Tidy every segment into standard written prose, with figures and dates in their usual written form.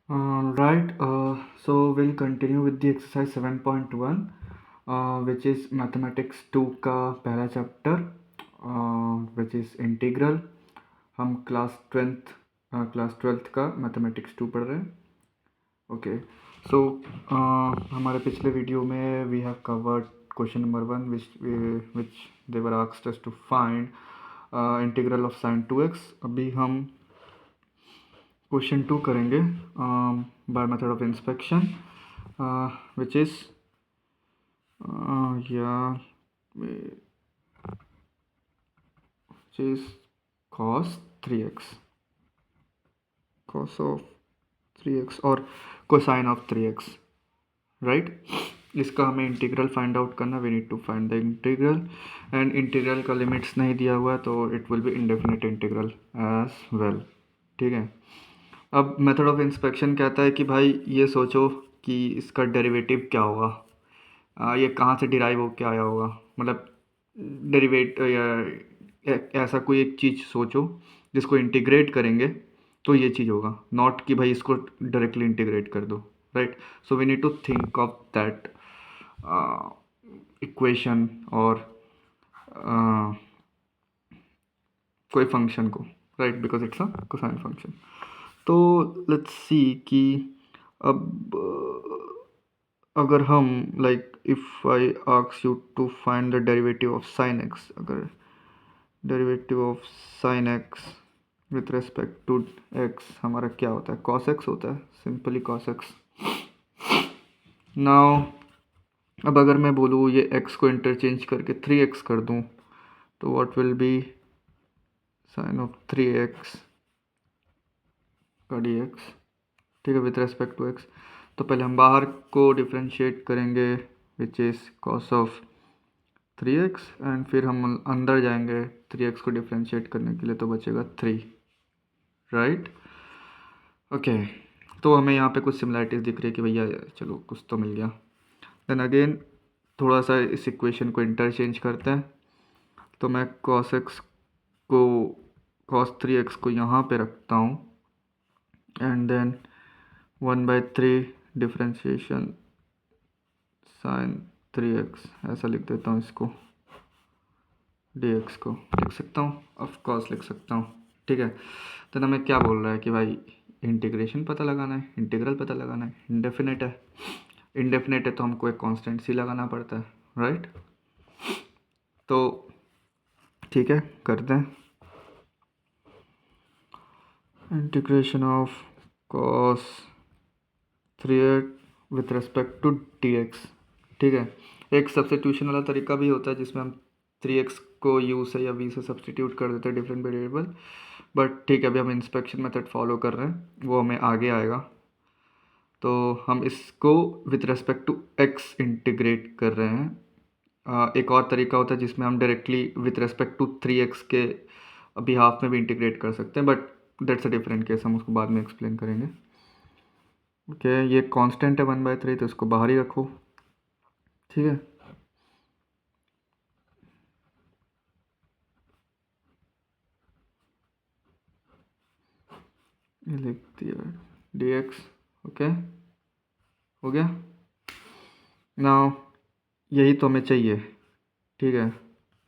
Right, so we'll continue with the exercise 7.1, which is mathematics 2 का पहला chapter, which is integral. हम class twelfth का mathematics 2 पढ़ रहे हैं. ओके, सो हमारे पिछले वीडियो में we have covered question number 1 which they were asked us to find integral of sin 2x. अभी हम क्वेश्चन 2 करेंगे by method of inspection, which is cos 3x, cos of 3x और कोसाइन ऑफ 3x, राइट. इसका हमें integral find out करना. We need to find the integral, and integral का limits नहीं दिया हुआ है तो it will be indefinite integral as well. ठीक है. अब मेथड ऑफ इंस्पेक्शन कहता है कि भाई ये सोचो कि इसका डेरिवेटिव क्या होगा, ये कहाँ से डिराइव होके आया होगा. मतलब डेरिवेट ऐसा कोई एक चीज़ सोचो जिसको इंटीग्रेट करेंगे तो ये चीज़ होगा, नॉट कि भाई इसको डायरेक्टली इंटीग्रेट कर दो, right. So we need to think of that equation और कोई फंक्शन को, right, because it's a cosine function. तो लेट्स सी कि अब अगर हम like if I ask you to find the derivative of sine X, अगर derivative of sine X with respect to X हमारा क्या होता है, कॉस एक्स होता है, सिंपली कॉस एक्स. नाउ अब अगर मैं बोलूँ ये एक्स को इंटरचेंज करके 3x कर दूँ तो what will be sine of 3x का dx. ठीक है, विथ रेस्पेक्ट टू एक्स. तो पहले हम बाहर को डिफ्रेंशिएट करेंगे which is cos of 3x, and फिर हम अंदर जाएंगे 3x को डिफ्रेंशिएट करने के लिए तो बचेगा 3, राइट. ओके, तो हमें यहाँ पे कुछ सिमिलरिटीज़ दिख रही है कि भैया चलो कुछ तो मिल गया. देन अगेन थोड़ा सा इस इक्वेशन को इंटरचेंज करते हैं. तो मैं cos x को cos 3x को यहाँ पे रखता हूँ, and then 1/3 differentiation sign 3x ऐसा लिख देता हूँ. इसको dx को लिख सकता हूँ, ऑफकोर्स लिख सकता हूँ. ठीक है. तो हमें क्या बोल रहा है कि भाई इंटीग्रेशन पता लगाना है, इंटीग्रल पता लगाना है. इंडेफिनेट है, इंडेफिनेट है तो हमको एक कांस्टेंट सी लगाना पड़ता है, राइट. तो ठीक है, करते हैं. Integration of cos 3x with respect to dx. ठीक है. एक सब्स्टिट्यूशन वाला तरीका भी होता है जिसमें हम 3x को u से या v से सब्स्टिट्यूट कर देते हैं डिफरेंट वेरिएबल, बट ठीक है अभी हम इंस्पेक्शन मेथड फॉलो कर रहे हैं, वो हमें आगे आएगा. तो हम इसको with respect to x integrate कर रहे हैं. एक और तरीका होता है जिसमें हम directly with respect to 3x के बिहाफ में भी इंटीग्रेट कर सकते हैं, but that's a different case, हम उसको बाद में एक्सप्लेन करेंगे. ओके, ये कांस्टेंट है 1/3 तो इसको बाहर ही रखो. ठीक है. ये लिख दिया dx. ओके, हो गया. नाउ यही तो हमें चाहिए. ठीक है.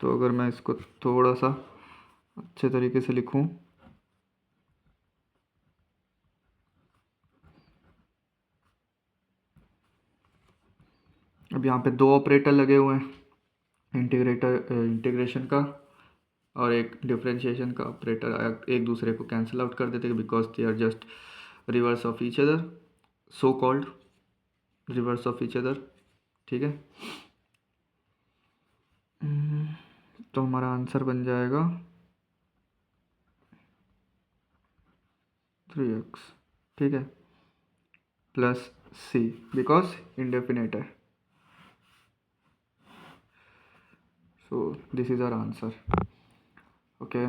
तो अगर मैं इसको थोड़ा सा अच्छे तरीके से लिखूं, अब यहाँ पे 2 ऑपरेटर लगे हुए हैं, इंटीग्रेशन का और एक डिफरेंशिएशन का ऑपरेटर एक दूसरे को कैंसिल आउट कर देते हैं because they are just reverse of each other, so called reverse of each other. ठीक है. तो हमारा आंसर बन जाएगा 3x. ठीक है, प्लस c बिकॉज इंडेफिनेट है. So this is our answer. Okay,